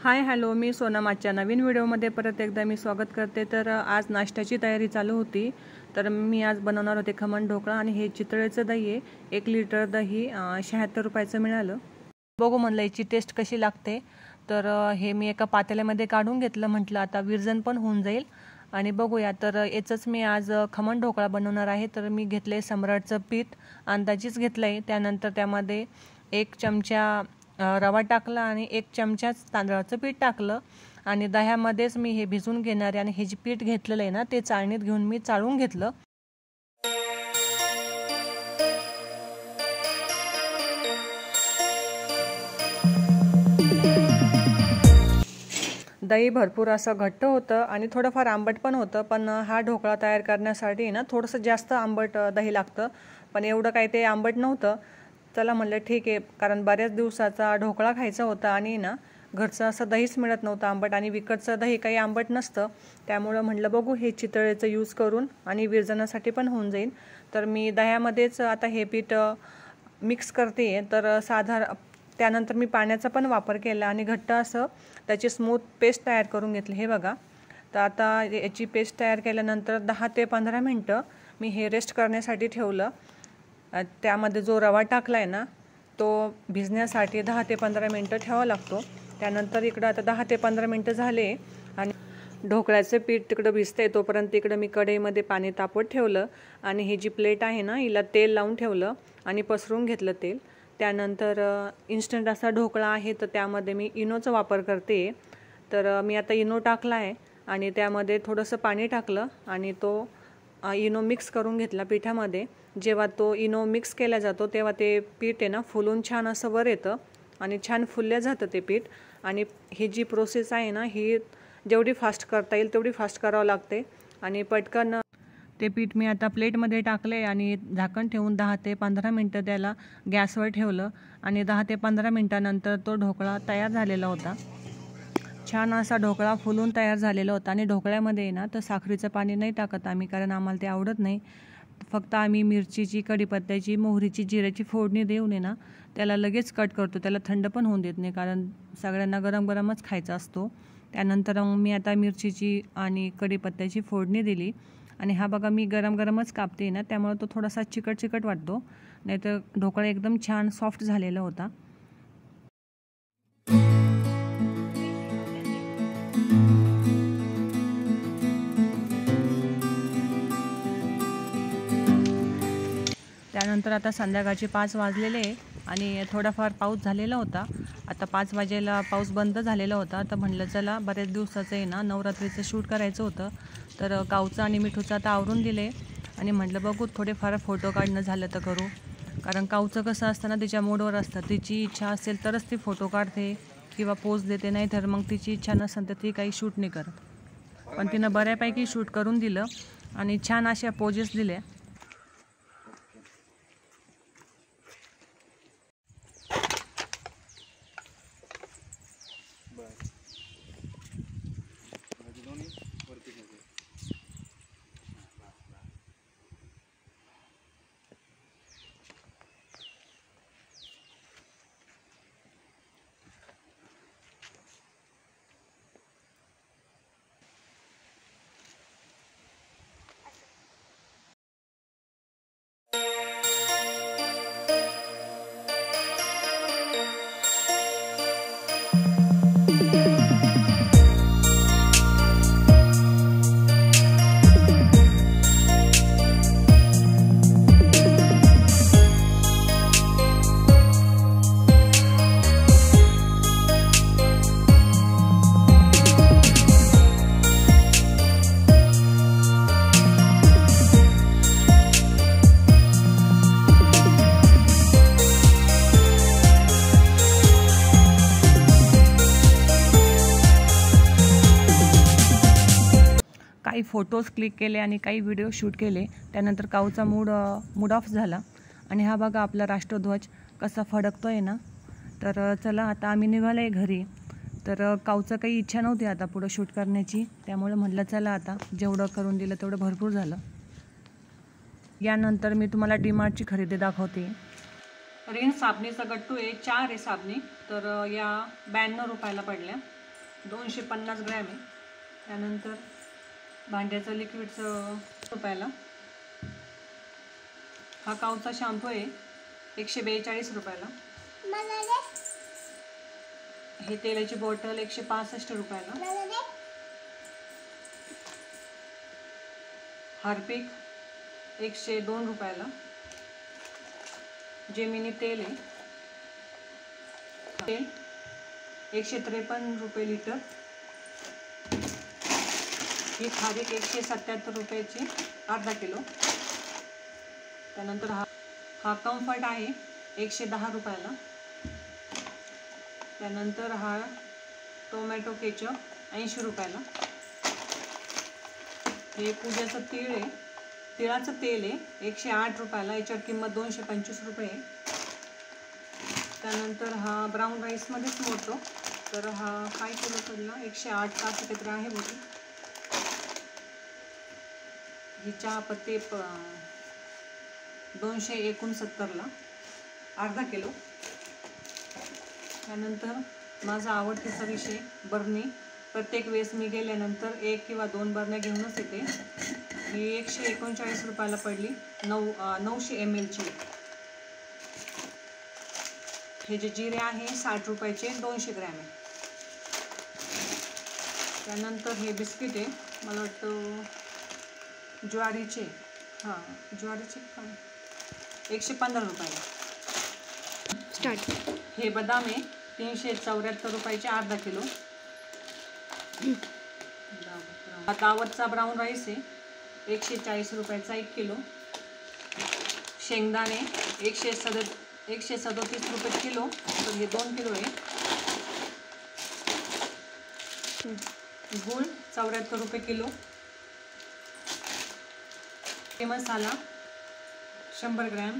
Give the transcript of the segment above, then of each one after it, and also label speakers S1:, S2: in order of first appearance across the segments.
S1: Hi hello, मी सोनम. आजच्या नवीन व्हिडिओमध्ये परत एकदा मी स्वागत करते. तर आज नाश्त्याची तयारी चालू होती. तर मी आज बनवणार होते खमण ढोकळा आणि हे चितळेचं दही आहे. 1 लिटर दही 76 रुपयाचं मिळालं. बघू म्हणलं याची टेस्ट कशी लागते. तर हे मी एका पातेल्यामध्ये काढून घेतलं. म्हटलं आता विरजन पण होऊन जाईल आणि बघूया. तर याचंच मी आज खमण ढोकळा बनवणार आहे. तर मी घेतले सम्राटचं पीठ, अंदाजीच घेतलं आहे. त्यानंतर त्यामध्ये 1 चमचा रवा टाकला आणि 1 चमचा तांदळाचं पीठ टाकलं आणि दह्यामध्येच मी हे भिजवून घेणार आहे. आणि हे जे पीठ घेतलेलं आहे ना, ते चाळणीत घेऊन मी चाळून घेतलं. दही भरपूर असं घट्ट होतं आणि थोडंफार आंबट पण होतं. पण हा ढोकळा तयार करण्यासाठी ना थोडंसं जास्त आंबट दही लागतं. पण एवढं काही ते आंबट नव्हतं. चला म्हणलं ठीक आहे, कारण बऱ्याच दिवसाचा ढोकळा खायचा होता आणि ना घरचं असं दहीच मिळत नव्हतं आंबट, आणि विकतचं दही काही आंबट नसतं. त्यामुळं म्हटलं बघू हे चितळेचं यूज करून, आणि विरजनासाठी पण होऊन जाईल. तर मी दह्यामध्येच आता हे पीठ मिक्स करते. तर त्यानंतर मी पाण्याचा पण वापर केला आणि घट्ट असं त्याची स्मूथ पेस्ट तयार करून घेतली. हे बघा. तर आता याची पेस्ट तयार केल्यानंतर 10 ते 15 मिनटं मी हे रेस्ट करण्यासाठी ठेवलं. त्यामध्ये जो रवा टाकला आहे ना, तो भिजण्यासाठी 10 ते 15 मिनटं ठेवावा लागतो. त्यानंतर इकडं आता 10 ते 15 मिनटं झाले आणि ढोकळ्याचं पीठ तिकडं भिजतंय. तोपर्यंत इकडं मी कढईमध्ये पाणी तापवत ठेवलं आणि ही जी प्लेट आहे ना, हिला तेल लावून ठेवलं आणि पसरून घेतलं तेल. त्यानंतर इन्स्टंट असा ढोकळा आहे, तर त्यामध्ये मी इनोचा वापर करते. तर मी आता इनो टाकला आहे आणि त्यामध्ये थोडंसं पाणी टाकलं आणि तो इनो मिक्स करून घेतला पिठामध्ये. जेव्हा तो इनो मिक्स केला जातो तेव्हा ते पीठ आहे ना फुलून छान असं वर येतं आणि छान फुललं जातं ते पीठ. आणि ही जी प्रोसेस आहे ना, ही जेवढी फास्ट करता येईल तेवढी फास्ट करावं लागते. आणि पटकन ते पीठ मी आता प्लेटमध्ये टाकले आणि झाकण ठेवून 10 ते 15 मिनटं त्याला गॅसवर ठेवलं. आणि 10 ते 15 मिनटानंतर तो ढोकळा तयार झालेला होता. छान असा ढोकळा फुलून तयार झालेला होता. आणि ढोकळ्यामध्ये ना तर साखरेचं पाणी नाही टाकत आम्ही, कारण आम्हाला ते आवडत नाही. फक्त आम्ही मिरचीची, कढीपत्त्याची, मोहरीची, जिऱ्याची फोडणी देऊन आहे ना त्याला लगेच कट करतो. त्याला थंड पण होऊन देत नाही, कारण सगळ्यांना गरम गरमच खायचा असतो. त्यानंतर मी आता मिरचीची आणि कढीपत्त्याची फोडणी दिली. आणि हा बघा, मी गरम गरमच कापते ना, त्यामुळे तो थोडासा चिकट चिकट वाटतो. नाहीतर ढोकळा एकदम छान सॉफ्ट झालेला होता. त्यानंतर आता संध्याकाळचे 5 वाजलेले आणि थोडाफार पाऊस झालेला होता. आता 5 वाजेला पाऊस बंद झालेला होता. तर म्हणलं चला, बऱ्याच दिवसाचं आहे ना नवरात्रीचं शूट करायचं होतं. तर काऊचं आणि मिठूचं आता आवरून दिले आणि म्हटलं बघू थोडेफार फोटो काढणं झालं तर करू. कारण काऊचं कसं असतं ना, तिच्या मूडवर असतं. तिची इच्छा असेल तरच ती फोटो काढते किंवा पोज देते, नाही तर मग तिची इच्छा नसेल तर ती काही शूट नाही करत. पण तिनं बऱ्यापैकी शूट करून दिलं आणि छान अशा पोजेस दिल्या. काही फोटोज क्लिक केले आणि काही व्हिडिओ शूट केले. त्यानंतर काऊचा मूड ऑफ झाला. आणि हा बघा आपला राष्ट्रध्वज कसा फडकतो आहे ना. तर चला आता आम्ही निघालो आहे घरी. तर काऊचं काही इच्छा नव्हती आता पुढं शूट करण्याची, त्यामुळे म्हटलं चला आता जेवढं करून दिलं तेवढं भरपूर झालं. यानंतर मी तुम्हाला डीमार्टची खरेदी दाखवते. रिन साबणीचा गट्टू आहे, 4 आहे साबणी. तर या 92 रुपयाला पडल्या. 250 ग्रॅम आहे. त्यानंतर भांड्याचं लिक्विडचं रुपयाला. हा काऊचा शॅम्पू आहे 142 रुपयाला. हे तेलाची बॉटल 165 रुपयाला. हार्पिक 102 रुपयाला. जेमिनी तेल आहे, तेल 153 रुपये लिटर. ही खारीक 177 रुपयाची अर्धा किलो. त्यानंतर हा कम्फर्ट आहे 110 रुपयाला. त्यानंतर हा टोमॅटो केचप 80 रुपयाला. हे पूजाचं तीळ आहे, तिळाचं तेल आहे 108 रुपयाला. याच्यावर किंमत 225 रुपये आहे. त्यानंतर हा ब्राऊन राईसमध्येच मोडतो, तर हा काय किलो पडला 108 का असं काहीतरी आहे बोलतो. ही चहापत्ती 269ला अर्धा किलो. त्यानंतर माझा आवडतीचा विषय बरणी. प्रत्येक वेळेस मी गेल्यानंतर 1 किंवा 2 बरण्या घेऊनच येते. ही 139 रुपयाला पडली, 900 ml ची. हे जे जिरे आहे 60 रुपयाचे 200 ग्रॅम आहे. त्यानंतर हे बिस्किट आहे, मला वाटतं ज्वारीचे, ज्वारीचे 115 रुपयाला. स्टार्ट. हे बदाम आहे 374 रुपयाचे अर्धा किलो. दावतचा ब्राऊन राईस आहे 140 रुपयाचा 1 किलो. शेंगदाणे 137 रुपये किलो, तर हे 2 किलो आहे. गूळ 74 रुपये किलो. हे मसाला 100 ग्रॅम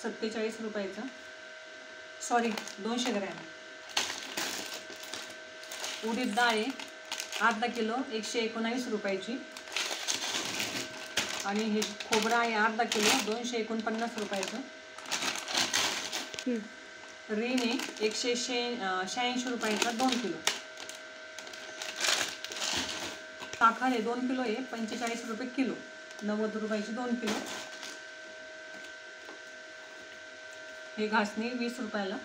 S1: 47 रुपयाचा, 200 ग्रॅम. उडीद डाळ आहे अर्धा किलो 119 रुपयाची. आणि हे खोबरं आहे अर्धा किलो 249 रुपयाचं. रीन आहे 186 रुपयाचा 2 किलो. साखर आहे 2 किलो आहे 45 रुपये किलो, 90 रुपयाची 2 किलो. हे घासणी 20 रुपयाला.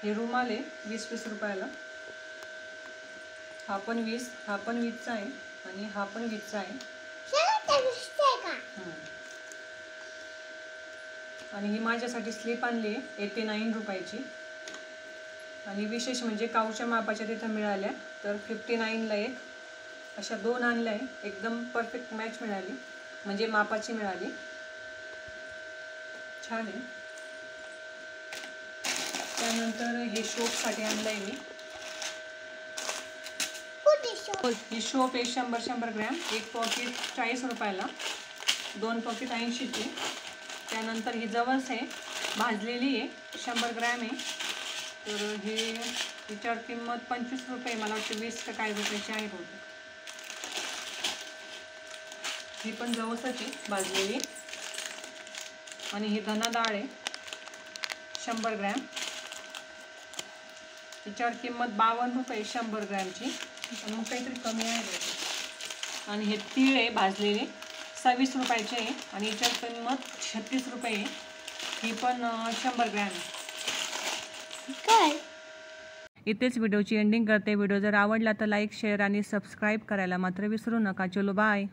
S1: हे रुमाल आहे 20 रुपयाला. हा पण 20चा आहे आणि हा पण 20चा आहे. आणि ही माझ्यासाठी स्लीप आणली आहे 89 रुपयाची. आणि विशेष म्हणजे काऊच्या मापाच्या तिथं मिळाल्या, तर 59ला एक. अशा 2 आणल्या आहे, एकदम परफेक्ट मॅच मिळाली, म्हणजे मापाची मिळाली. छान आहे. त्यानंतर हे शोपसाठी आणलं आहे मी. ही शोप आहे 100 ग्रॅम. एक पॉकेट 40 रुपयाला, 2 पॉकेट 80चे. त्यानंतर ही जवस आहे भाजलेली आहे 100 ग्रॅम आहे, तर हे हिच्यावर किंमत 25 रुपये, मला वाटतं 20 का काय रुपयाची आहे बहुतेक. ही पण जवसच आहे भाजलेली. आणि ही धना डाळ आहे 100 ग्रॅम. हिच्यावर किंमत 52 रुपये 100 ग्रॅमची, आणि मग काहीतरी कमी आहे. आणि हे तीळ आहे भाजलेले 26 रुपयाचे आहे, आणि याच्यावर किंमत 36 रुपये आहे. ही पण 100 ग्रॅम काय. इथेच व्हिडिओची एंडिंग करते. व्हिडिओ जर आवडला तर लाईक, शेअर आणि सबस्क्राईब करायला मात्र विसरू नका. चलो बाय.